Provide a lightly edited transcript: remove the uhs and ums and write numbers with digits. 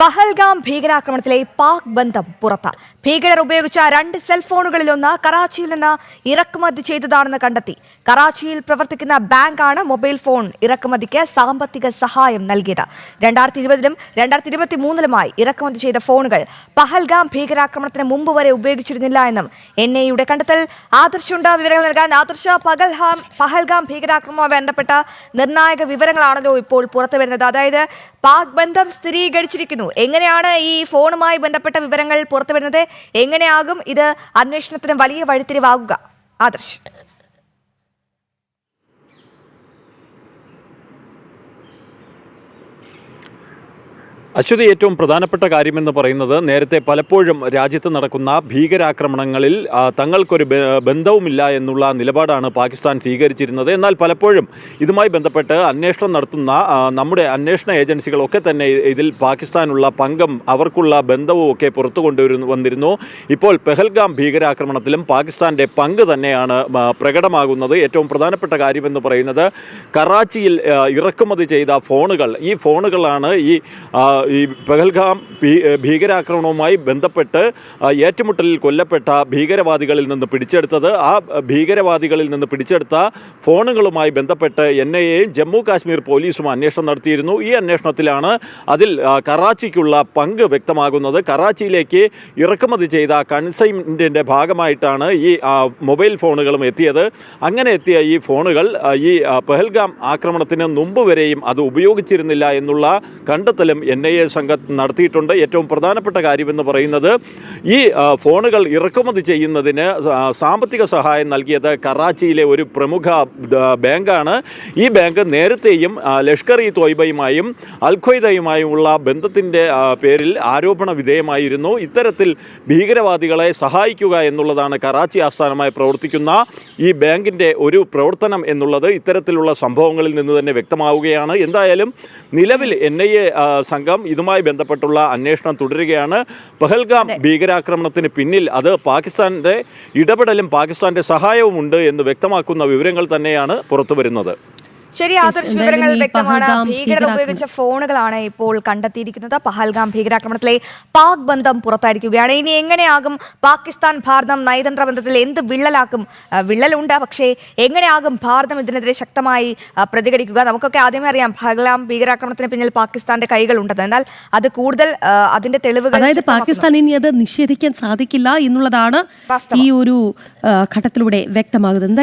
പഹൽഗാം ഭീകരാക്രമണത്തിലെ പാക് ബന്ധം പുറത്ത്. ഭീകരർ ഉപയോഗിച്ച 2 സെൽഫോണുകളിലൊന്ന് കറാച്ചിയിൽ നിന്ന് ഇറക്കുമതി ചെയ്തതാണെന്ന് കണ്ടെത്തി. കറാച്ചിയിൽ പ്രവർത്തിക്കുന്ന ബാങ്കാണ് മൊബൈൽ ഫോൺ ഇറക്കുമതിക്ക് സാമ്പത്തിക സഹായം നൽകിയത്. 2020-ലും 2023-ലുമായി ഇറക്കുമതി ചെയ്ത ഫോണുകൾ പഹൽഗാം ഭീകരാക്രമണത്തിന് മുമ്പ് വരെ ഉപയോഗിച്ചിരുന്നില്ല എന്നും NIA-യുടെ കണ്ടെത്തൽ. ആദർശുണ്ട് വിവരങ്ങൾ നൽകാൻ. ആദർശ, പഹൽഗാം ഭീകരാക്രമണവുമായി ബന്ധപ്പെട്ട നിർണായക വിവരങ്ങളാണല്ലോ ഇപ്പോൾ പുറത്തു വരുന്നത്. അതായത് പാക് ബന്ധം സ്ഥിരീകരിച്ചിരിക്കുന്നു. എങ്ങനെയാണ് ഈ ഫോണുമായി ബന്ധപ്പെട്ട വിവരങ്ങൾ പുറത്തു വരുന്നത്? എങ്ങനെയാകും ഇത് അന്വേഷണത്തിന് വലിയ വഴിത്തിരിവാകുക? ആദർശ്. അശ്വതി, ഏറ്റവും പ്രധാനപ്പെട്ട കാര്യമെന്ന് പറയുന്നത് നേരത്തെ പലപ്പോഴും രാജ്യത്ത് നടക്കുന്ന ഭീകരാക്രമണങ്ങളിൽ തങ്ങൾക്കൊരു ബന്ധവുമില്ല എന്നുള്ള നിലപാടാണ് പാകിസ്ഥാൻ സ്വീകരിച്ചിരുന്നത്. എന്നാൽ പലപ്പോഴും ഇതുമായി ബന്ധപ്പെട്ട് അന്വേഷണം നടത്തുന്ന നമ്മുടെ അന്വേഷണ ഏജൻസികളൊക്കെ തന്നെ ഇതിൽ പാകിസ്ഥാനുള്ള പങ്കും അവർക്കുള്ള ബന്ധവും ഒക്കെ പുറത്തു വന്നിരുന്നു. ഇപ്പോൾ പെഹൽഗാം ഭീകരാക്രമണത്തിലും പാകിസ്ഥാൻ്റെ പങ്ക് തന്നെയാണ് പ്രകടമാകുന്നത്. ഏറ്റവും പ്രധാനപ്പെട്ട കാര്യമെന്ന് പറയുന്നത് കറാച്ചിയിൽ ഇറക്കുമതി ചെയ്ത ഫോണുകൾ, ഈ ഫോണുകളാണ് ഈ പെഹൽഗാം ഭീകരാക്രമണവുമായി ബന്ധപ്പെട്ട് ഏറ്റുമുട്ടലിൽ കൊല്ലപ്പെട്ട ഭീകരവാദികളിൽ നിന്ന് പിടിച്ചെടുത്തത്. ആ ഭീകരവാദികളിൽ നിന്ന് പിടിച്ചെടുത്ത ഫോണുകളുമായി ബന്ധപ്പെട്ട് NIA-യും ജമ്മു കാശ്മീർ പോലീസും അന്വേഷണം നടത്തിയിരുന്നു. ഈ അന്വേഷണത്തിലാണ് അതിൽ കറാച്ചിക്കുള്ള പങ്ക് വ്യക്തമാകുന്നത്. കറാച്ചിയിലേക്ക് ഇറക്കുമതി ചെയ്ത കൺസൈൻമെൻറ്റിൻ്റെ ഭാഗമായിട്ടാണ് ഈ മൊബൈൽ ഫോണുകളും എത്തിയത്. അങ്ങനെ എത്തിയ ഈ ഫോണുകൾ ഈ പെഹൽഗാം ആക്രമണത്തിന് മുമ്പ് വരെയും അത് ഉപയോഗിച്ചിരുന്നില്ല എന്നുള്ള കണ്ടെത്തലും NIA സംഘം നടത്തിയിട്ടുണ്ട്. ഏറ്റവും പ്രധാനപ്പെട്ട കാര്യമെന്ന് പറയുന്നത് ഈ ഫോണുകൾ ഇറക്കുമതി ചെയ്യുന്നതിന് സാമ്പത്തിക സഹായം നൽകിയത് കറാച്ചിയിലെ ഒരു പ്രമുഖ ബാങ്കാണ്. ഈ ബാങ്ക് നേരത്തെയും ലഷ്കർ ഇ തോയ്ബയുമായും അൽ ഖ്വയ്ദയുമായുമുള്ള ബന്ധത്തിൻ്റെ പേരിൽ ആരോപണ വിധേയമായിരുന്നു. ഇത്തരത്തിൽ ഭീകരവാദികളെ സഹായിക്കുക എന്നുള്ളതാണ് കറാച്ചി ആസ്ഥാനമായി പ്രവർത്തിക്കുന്ന ഈ ബാങ്കിൻ്റെ ഒരു പ്രവർത്തനം എന്നുള്ളത് ഇത്തരത്തിലുള്ള സംഭവങ്ങളിൽ നിന്ന് തന്നെ വ്യക്തമാവുകയാണ്. എന്തായാലും നിലവിൽ NIA സംഘം ഇതുമായി ബന്ധപ്പെട്ടുള്ള അന്വേഷണം തുടരുകയാണ്. പഹൽഗാം ഭീകരാക്രമണത്തിന് പിന്നിൽ അത് പാകിസ്ഥാന്റെ ഇടപെടലും പാകിസ്ഥാന്റെ സഹായവും ഉണ്ട് എന്ന് വ്യക്തമാക്കുന്ന വിവരങ്ങൾ തന്നെയാണ് പുറത്തുവരുന്നത്. ശരി ആദർശ്, വിവരങ്ങൾ വ്യക്തമാണ്. ഭീകരർ ഉപയോഗിച്ച ഫോണുകളാണ് ഇപ്പോൾ കണ്ടെത്തിയിരിക്കുന്നത്. പഹൽഗാം ഭീകരാക്രമണത്തിലെ പാക് ബന്ധം പുറത്തായിരിക്കുകയാണ്. ഇനി എങ്ങനെയാകും പാകിസ്ഥാൻ ഭാരതം നയതന്ത്ര ബന്ധത്തിൽ എന്ത് വിള്ളലുണ്ട്, പക്ഷേ എങ്ങനെയാകും ഭാരതം ഇതിനെതിരെ ശക്തമായി പ്രതികരിക്കുക? നമുക്കൊക്കെ ആദ്യമേ അറിയാം പഹൽഗാം ഭീകരാക്രമണത്തിന് പിന്നിൽ പാകിസ്ഥാന്റെ കൈകളുണ്ടെന്ന്. എന്നാൽ അത് കൂടുതൽ അതിന്റെ തെളിവുകൾ, അതായത് പാകിസ്ഥാൻ ഇനി അത് നിഷേധിക്കാൻ സാധിക്കില്ല എന്നുള്ളതാണ് ഈ ഒരു ഘട്ടത്തിലൂടെ വ്യക്തമാകുന്നത്.